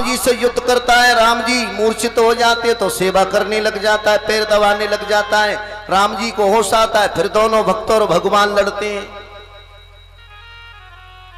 जी से युद्ध करता है, राम जी मूर्छित हो जाते तो सेवा करने लग जाता है, पैर दबाने लग जाता है, राम जी को होश आता है, फिर दोनों भक्त और भगवान लड़ते हैं।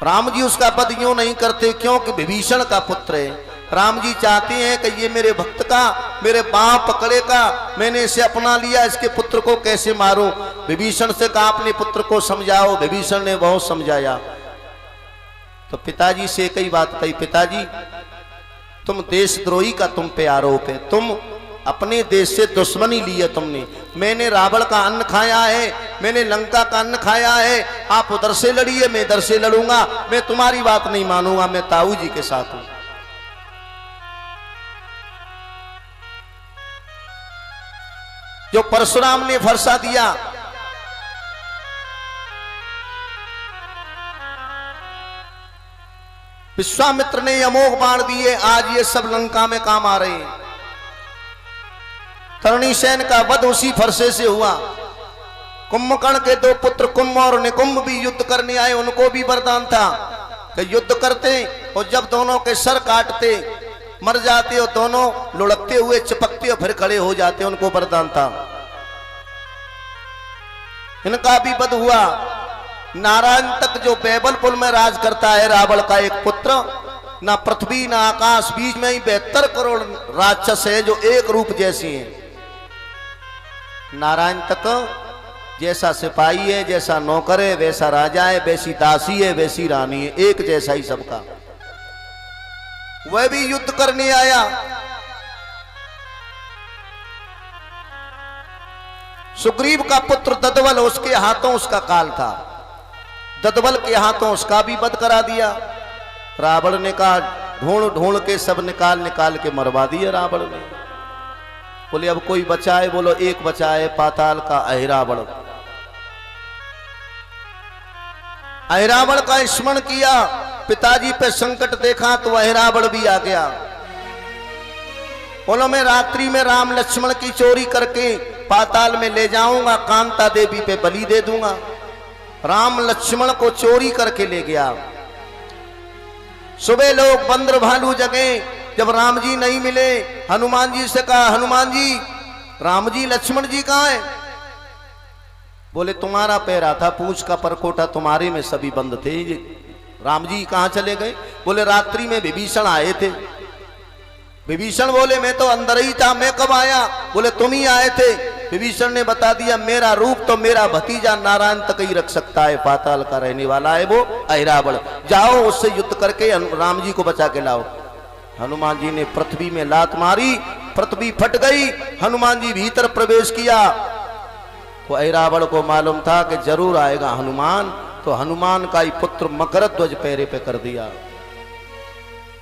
राम जी उसका वध यूं नहीं करते क्योंकि विभीषण का पुत्र है। राम जी चाहते हैं कि ये मेरे भक्त का, मेरे पांव पकड़ेगा, मैंने इसे अपना लिया, इसके पुत्र को कैसे मारूं। विभीषण से कहा अपने पुत्र को समझाओ। विभीषण ने बहुत समझाया तो पिताजी से कई बात कही, पिताजी तुम देशद्रोही का तुम पे आरोप है, तुम अपने देश से दुश्मनी ली है तुमने। मैंने रावण का अन्न खाया है, मैंने लंका का अन्न खाया है, आप उधर से लड़िए मैं इधर से लड़ूंगा, मैं तुम्हारी बात नहीं मानूंगा, मैं ताऊ जी के साथ हूं। जो परशुराम ने फरसा दिया, विश्वामित्र ने अमोघ बाण दिए, आज ये सब लंका में काम आ रहे हैं। तरणीसेन का वध उसी फरसे से हुआ। कुंभकर्ण के दो पुत्र कुंभ और निकुंभ भी युद्ध करने आए, उनको भी वरदान था कि युद्ध करते और जब दोनों के सर काटते मर जाते और दोनों लुढ़कते हुए चिपकते और फिर खड़े हो जाते, उनको वरदान था। इनका भी वध हुआ। नारायण तक जो बैबलपुर में राज करता है, रावण का एक पुत्र, ना पृथ्वी ना आकाश, बीच में ही 72 करोड़ राक्षस है जो एक रूप जैसी हैं। नारायण तक जैसा सिपाही है, जैसा नौकर है, वैसा राजा है, वैसी दासी है, वैसी रानी है, एक जैसा ही सबका। वह भी युद्ध करने आया। सुग्रीव का पुत्र ददवल, उसके हाथों उसका काल था, ददवल के हाथों उसका भी वध करा दिया। रावण ने कहा ढूंढ ढूंढ के सब निकाल निकाल के मरवा दिया रावण ने। बोले अब कोई बचा है, बोलो एक बचा है, पाताल का अहिरावण। अहिरावण का स्मरण किया, पिताजी पे संकट देखा तो अहिरावण भी आ गया। बोलो मैं रात्रि में राम लक्ष्मण की चोरी करके पाताल में ले जाऊंगा, कांता देवी पे बलि दे दूंगा। राम लक्ष्मण को चोरी करके ले गया। सुबह लोग बंदर भालू जगे, जब राम जी नहीं मिले हनुमान जी से कहा हनुमान जी राम जी लक्ष्मण जी कहाँ है? बोले तुम्हारा पैरा था, पूंछ का परकोटा तुम्हारे में सभी बंद थे, राम जी कहाँ चले गए? बोले रात्रि में विभीषण आए थे। विभीषण बोले मैं तो अंदर ही था, मैं कब आया? बोले तुम ही आए थे। विभीषण ने बता दिया मेरा रूप तो मेरा भतीजा नारायण तक ही रख सकता है, पाताल का रहने वाला है वो अहिरावण, जाओ उससे युद्ध करके राम जी को बचा के लाओ। हनुमान जी ने पृथ्वी में लात मारी, पृथ्वी फट गई, हनुमान जी भीतर प्रवेश किया। तो अहिरावण को मालूम था कि जरूर आएगा हनुमान, तो हनुमान का ही पुत्र मकरध्वज पैरे पे कर दिया।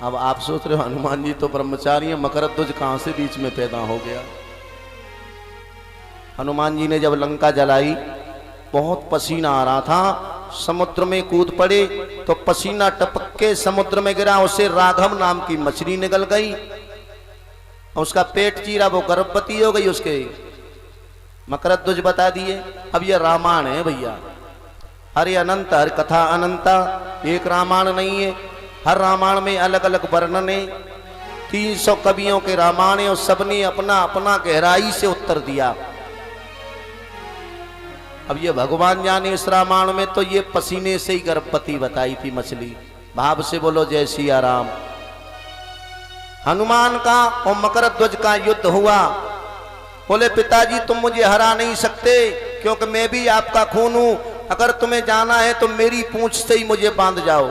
अब आप सोच रहे हो हनुमान जी तो ब्रह्मचारी है, मकरध्वज कहां से बीच में पैदा हो गया? हनुमान जी ने जब लंका जलाई, बहुत पसीना आ रहा था, समुद्र में कूद पड़े तो पसीना टपक के समुद्र में गिरा, उसे राघव नाम की मछली निकल गई, उसका पेट चीरा, वो गर्भवती हो गई, उसके मकरध्वज बता दिए। अब ये रामायण है भैया, हरे अनंत हर कथा अनंता, एक रामायण नहीं है, हर रामायण में अलग अलग वर्णन है। 300 कवियों के रामायण है और सबने अपना अपना गहराई से उत्तर दिया। अब ये भगवान जाने इस रामायण में तो ये पसीने से ही गर्भवती बताई थी मछली। भाव से बोलो जय सिया राम। हनुमान का और मकरध्वज का युद्ध हुआ। बोले पिताजी तुम मुझे हरा नहीं सकते क्योंकि मैं भी आपका खून हूं, अगर तुम्हें जाना है तो मेरी पूंछ से ही मुझे बांध जाओ।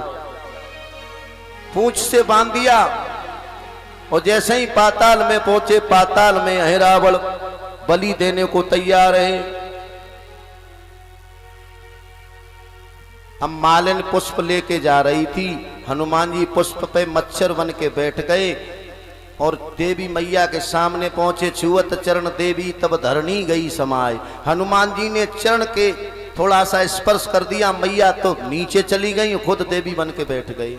पूंछ से बांध दिया और जैसे ही पाताल में पहुंचे, पाताल में अहिरावण बलि देने को तैयार है। हम मालिन पुष्प लेके जा रही थी, हनुमान जी पुष्प पे मच्छर बन के बैठ गए और देवी मैया के सामने पहुंचे। छुअत चरण देवी तब धरणी गई समाये। हनुमान जी ने चरण के थोड़ा सा स्पर्श कर दिया, मैया तो नीचे चली गई, खुद देवी बन के बैठ गई।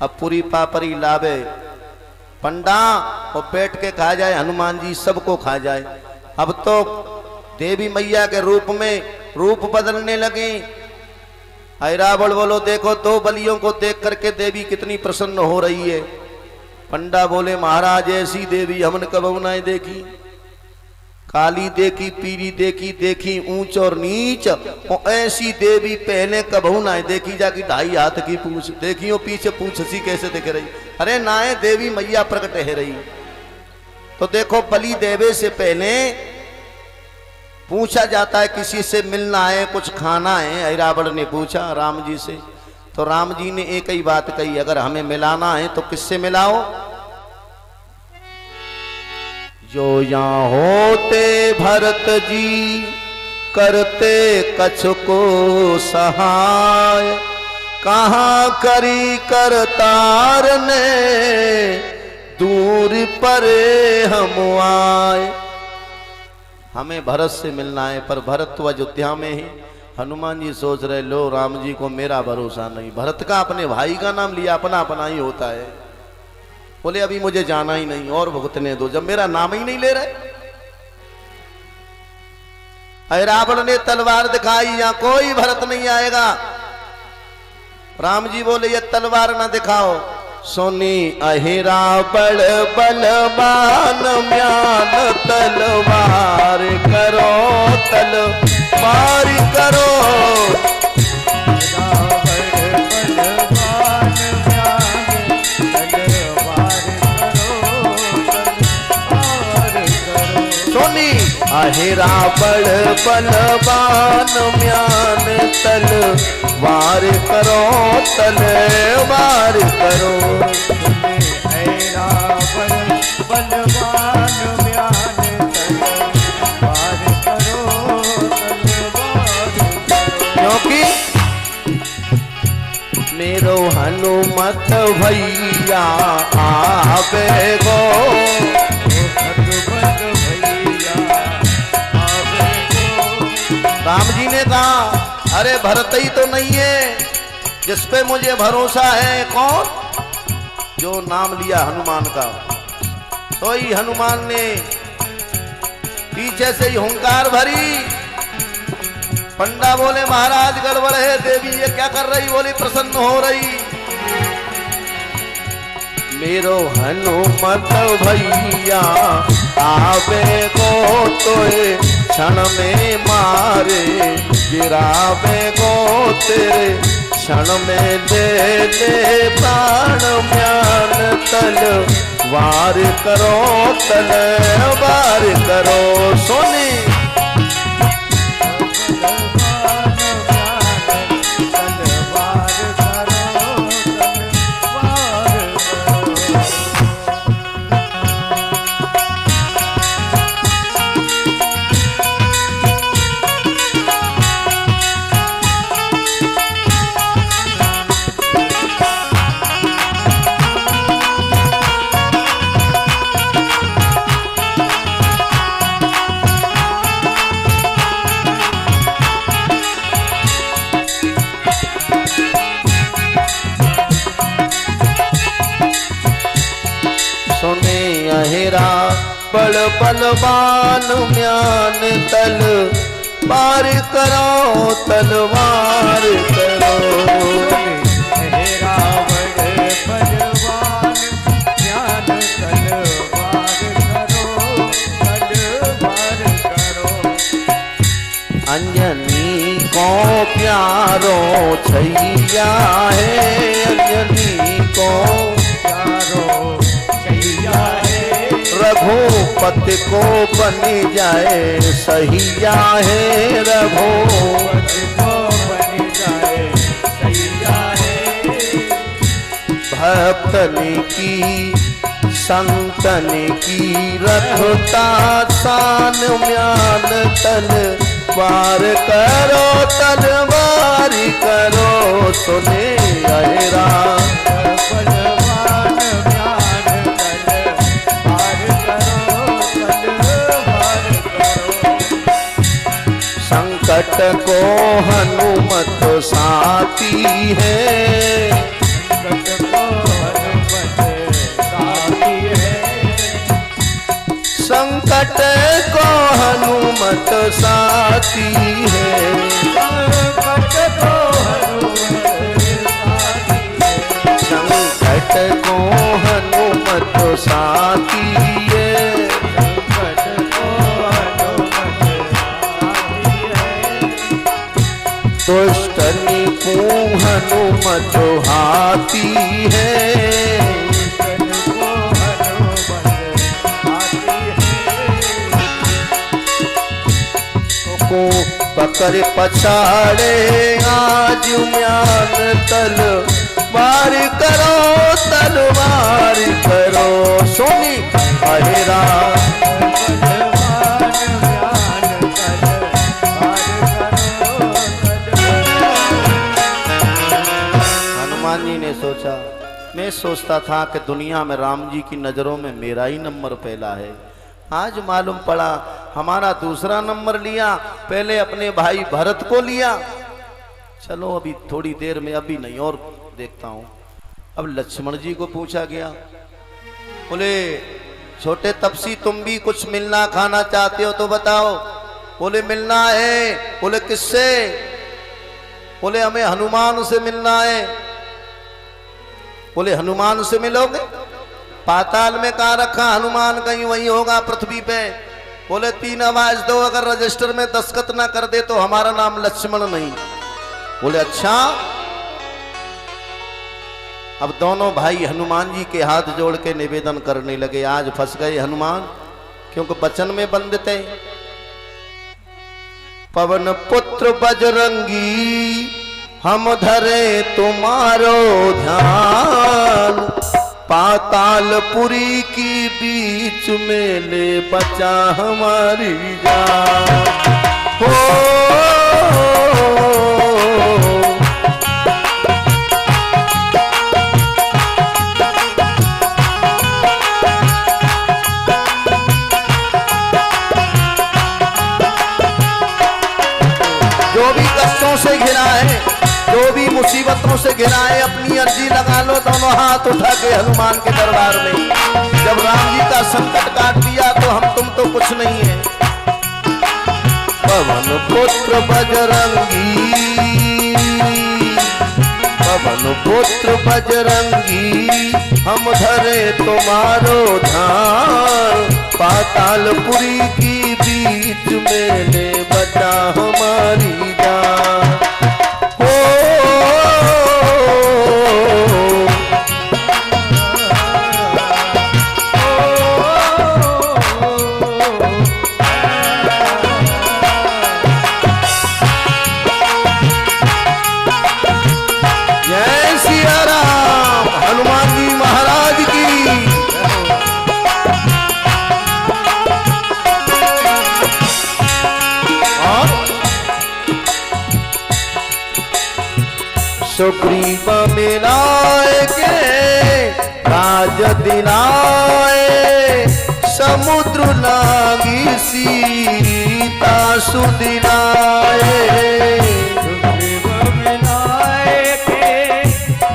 अब पूरी पापरी लावे पंडा और बैठ के खा जाए, हनुमान जी सबको खा जाए। अब तो देवी मैया के रूप में रूप बदलने लगे। अहिरावण बोलो देखो, दो बलियों को देख करके देवी कितनी प्रसन्न हो रही है। पंडा बोले महाराज ऐसी देवी हमने कबहू ना देखी, काली देखी, पीली देखी, देखी ऊंच और नीच, और ऐसी देवी पहले कबहू ना देखी। जाकी 2.5 हाथ की पूछ देखी, और पीछे पूछ सी कैसे दिख रही। अरे नाए देवी मैया प्रकट है रही। तो देखो बलि देवे से पहले पूछा जाता है किसी से मिलना है, कुछ खाना है। रावण ने पूछा राम जी से, तो राम जी ने एक ही बात कही, अगर हमें मिलाना है तो किससे मिलाओ? जो यहाँ होते भरत जी करते कछ को सहाय, कहाँ करी करतार ने दूर परे हम आए। हमें भरत से मिलना है, पर भरत तो अयोध्या में ही। हनुमान जी सोच रहे लो राम जी को मेरा भरोसा नहीं। भरत का अपने भाई का नाम लिया, अपना अपना ही होता है। बोले अभी मुझे जाना ही नहीं और भुगतने दो, जब मेरा नाम ही नहीं ले रहे। रावण ने तलवार दिखाई, यहां कोई भरत नहीं आएगा। राम जी बोले ये तलवार ना दिखाओ। सोनी अहिरा बड़ बलवान म्यान तलवार करो, तलवार करो। अहिरा बड़ बलवान म्यान तलवार करो, तलवार करो। अहिरा बड़ बलवान म्यान तलवार करो, तलवार करो। क्योंकि मेरो हनुमत भैया आवे गो, राम जी ने कहा अरे भरत ही तो नहीं है जिसपे मुझे भरोसा है। कौन? जो नाम लिया हनुमान का। तो ही हनुमान ने पीछे से ही हुंकार भरी। पंडा बोले महाराज गड़बड़ है, देवी ये क्या कर रही? बोली प्रसन्न हो रही। मेरो हनुमत भैया आवे को तोए क्षण में मारे, गिरावे को तेरे क्षण में दे दे प्राण म्यान तलवार करो, तलवार करो। सोनी अहिरा बड़ बलवान म्यान तलवार करो, तलवार करो। अहिरा बड़ बलवान म्यान तलवार करो, तलवार करो। अंजनी को प्यारो छैया है, अंजनी को प्यारो छैया है। रघुपति को बन जाए सहिया है, रघुपति को बन जाए सहिया है। भक्तन की संतन की रखता शान म्यान तलवार करो, तलवार करो। सुने अहिरा बलवान म्यान तलवार करो, तलवार करो। संकट को हनुमत साथी है, संकट को हनुमत साथी है। संकट को हनुमत साथी है, संकट को हनुमत साथी है। संकट को हनुमत साथी है। संकट को हनुमत साथी है। दुष्ट निपुण हनुमत हाथी है। संकट को हनुमत साथी है। को पकड़ पछाड़े आज म्यान तल वार करो, तलवार करो। सोनी अहेरा हनुमान जी ने सोचा, मैं सोचता था कि दुनिया में राम जी की नजरों में मेरा ही नंबर पहला है। आज मालूम पड़ा हमारा दूसरा नंबर लिया, पहले अपने भाई भरत को लिया। चलो अभी थोड़ी देर में, अभी नहीं और देखता हूं। अब लक्ष्मण जी को पूछा गया, बोले छोटे तपसी तुम भी कुछ मिलना खाना चाहते हो तो बताओ। बोले मिलना है। बोले किससे? बोले हमें हनुमान से मिलना है। बोले हनुमान से मिलोगे? पाताल में कहाँ रखा हनुमान, कहीं वहीं होगा पृथ्वी पे। बोले 3 आवाज दो, अगर रजिस्टर में दस्तखत ना कर दे तो हमारा नाम लक्ष्मण नहीं। बोले अच्छा। अब दोनों भाई हनुमान जी के हाथ जोड़ के निवेदन करने लगे, आज फंस गए हनुमान, क्योंकि वचन में बंद थे। पवन पुत्र बजरंगी हम धरे तुम्हारो ध्यान, पातालपुरी की बीच में ले बचा हमारी जान। हो जो भी कष्टों से घिरा है, जो भी मुसीबतों से घिरा है, अपनी अर्जी लगा लो दोनों हाथ उठा के हनुमान के दरबार में। जब राम जी का संकट काट दिया तो हम तुम तो कुछ नहीं है। पवन पुत्र बजरंगी, पवन पुत्र बजरंगी हम धरे तुम्हारो ध्यान, पातालपुरी की बीच में ले बचा हमारी जान। हो जय सिया राम, हनुमान जी महाराज की। सुग्रीव मिलाए के राज दिलाए, समुद्र लागी सीता सुदिलाए। सुग्रीव मिलाए के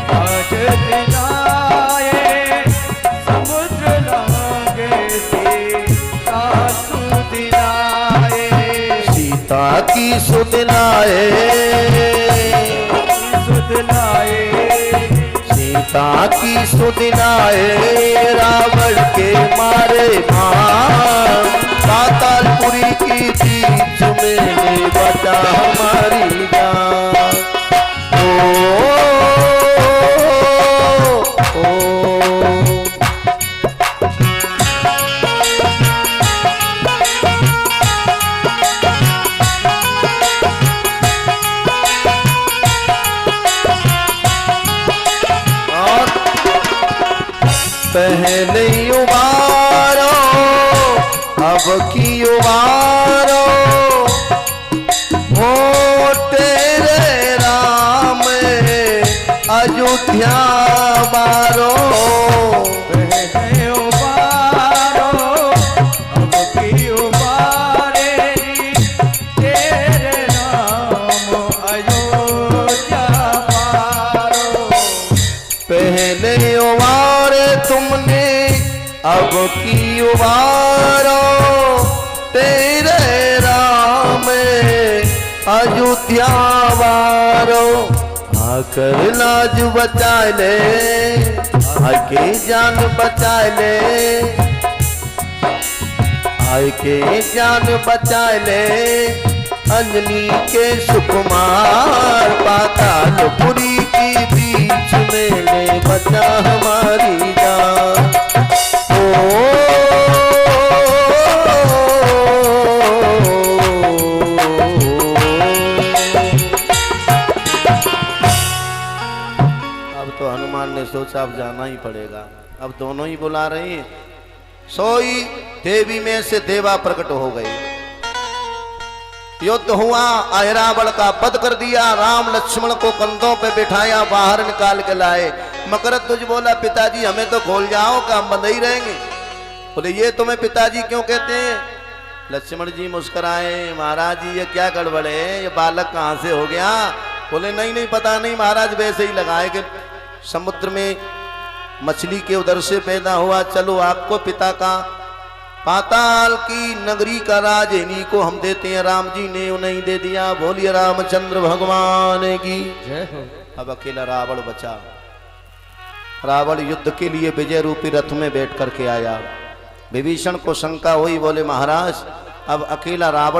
राज दिलाए, समुद्र लागे सीता सुदिलाए। सीता की सुदिलाए, सीता की सुदिलाए, रावण के मारे भान, पातालपुरी की बीच में ले बचा हमारी जान। ओ, ओ, ओ, पहले उबारो अब की उबारो, हो तेरे राम अयोध्या बारो। पहले उबारो अब की उबारे, तेरे नाम अयोध्या पारो। पहले उबारे तुमने अब की उबारो, तेरे राम अयोध्या बारो। आकर लाज बचा ले, आय के जान बचा ले, आय के जान बचा ले, अंजनी के सुकुमार पातालपुरी की बीच में ले बचा हमारी जान। ओ अब तो हनुमान ने सोचा अब जाना ही पड़ेगा, अब दोनों ही बुला रहे हैं। सोई देवी में से देवा प्रकट हो गई, युद्ध हुआ, अहिरावण का वध कर दिया, राम लक्ष्मण को कंधों पे बिठाया, बाहर निकाल के लाए। मकरध्वज बोला पिताजी हमें तो खोल जाओ, का हम बंधे ही रहेंगे। बोले ये तुम्हें पिताजी क्यों कहते हैं? लक्ष्मण जी मुस्कुराए, महाराज जी ये क्या गड़बड़ है, ये बालक कहाँ से हो गया? बोले नहीं नहीं पता नहीं महाराज, वैसे ही लगाए कि समुद्र में मछली के उधर से पैदा हुआ। चलो आपको पिता का पाताल की नगरी का राज इन्हीं को हम देते हैं, राम जी ने उन्हें दे दिया। बोलिए रामचंद्र भगवान की जय हो। अब अकेला रावण बचा। रावण युद्ध के लिए विजय रूपी रथ में बैठ करके आया। विभीषण को शंका हुई, बोले महाराज अब अकेला रावण